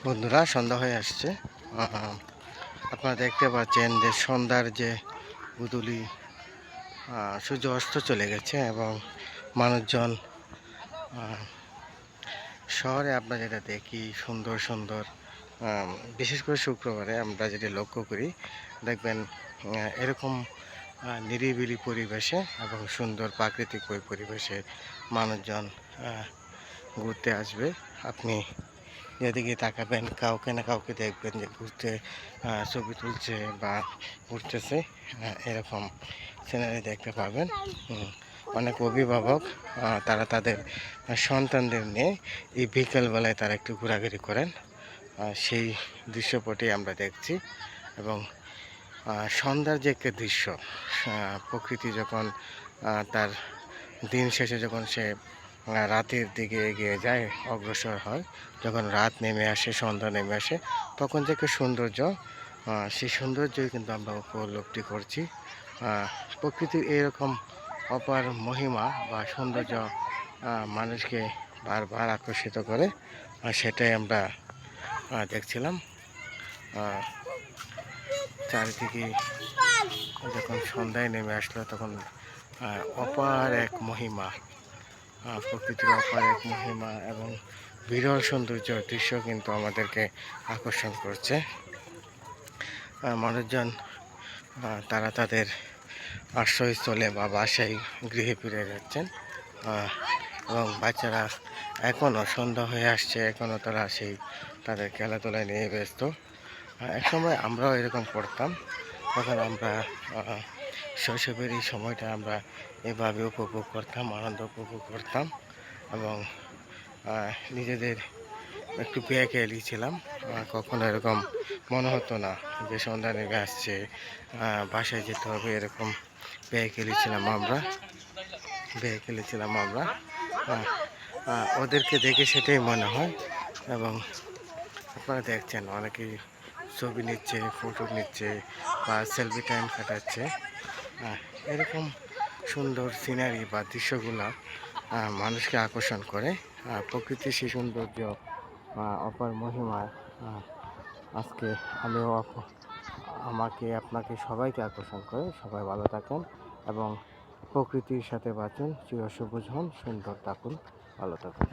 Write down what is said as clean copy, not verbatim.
বন্ধুরা, সন্ধ্যা হয়ে আসছে। আপনারা দেখতে পাচ্ছেন যে সন্ধ্যার যে গুদুলি, সূর্য অস্ত চলে গেছে এবং মানুষজন শহরে আমরা যেটা দেখি সুন্দর সুন্দর, বিশেষ করে শুক্রবারে আমরা যেটা লক্ষ্য করি, দেখবেন এরকম নিরিবিলি পরিবেশে এবং সুন্দর প্রাকৃতিক ওই পরিবেশে মানুষজন ঘুরতে আসবে। আপনি যেদিকে তাকাবেন কাউকে না কাউকে দেখবেন যে ঘুরতে ছবি তুলছে বা ঘুরতেছে, এরকম সিনারি দেখতে পাবেন। অনেক অভিভাবক তারা তাদের সন্তানদের নিয়ে এই বিকেলবেলায় তারা একটু ঘোরাঘুরি করেন, সেই দৃশ্যপটই আমরা দেখছি। এবং সন্ধ্যার যে একটা দৃশ্য, প্রকৃতি যখন তার দিন শেষে যখন সে রাতের দিকে এগিয়ে যায়, অগ্রসর হয়, যখন রাত নেমে আসে, সন্ধ্যা নেমে আসে, তখন যে একটা সৌন্দর্য, সেই সৌন্দর্যই কিন্তু আমরা উপলব্ধি করছি। প্রকৃতির এরকম অপার মহিমা বা সৌন্দর্য মানুষকে বারবার আকর্ষিত করে, আর সেটাই আমরা দেখছিলাম। চারিদিকে যখন সন্ধ্যায় নেমে আসলো তখন অপার এক মহিমা, প্রকৃতির অপার এক মহিমা এবং বিরল সৌন্দর্য দৃশ্য কিন্তু আমাদেরকে আকর্ষণ করছে। মানুষজন তারা তাদের আশ্রয়স্থলে বা বাসায় গৃহে ফিরে যাচ্ছেন, এবং বাচ্চারা এখনও সন্ধ্যা হয়ে আসছে, এখনও তারা সেই তাদের খেলাধুলায় নিয়ে ব্যস্ত। একসময় আমরাও এরকম করতাম, তখন আমরা শৈশবের এই সময়টা আমরা এভাবে উপভোগ করতাম, আনন্দ উপভোগ করতাম এবং নিজেদের একটু পেয়ে খেয়েছিলাম। কখনো এরকম মনে হতো না যে সন্ধ্যা নেমে আসছে, বাসায় যেতে হবে, এরকম পেয়ে খেলেছিলাম আমরা। ওদেরকে দেখে সেটাই মনে হয়। এবং আপনারা দেখছেন অনেকেই ছবি নিচ্ছে, ফটো নিচ্ছে বা সেলফি টাইম কাটাচ্ছে। এরকম সুন্দর সিনারি বা দৃশ্যগুলো মানুষকে আকর্ষণ করে। প্রকৃতির সেই সৌন্দর্য, অপার মহিমা আজকে আমিও আমাকে আপনাকে সবাইকে আকর্ষণ করে। সবাই ভালো থাকেন এবং প্রকৃতির সাথে বাঁচুন, চিরসবুজ হন, সুন্দর থাকুন, ভালো থাকুন।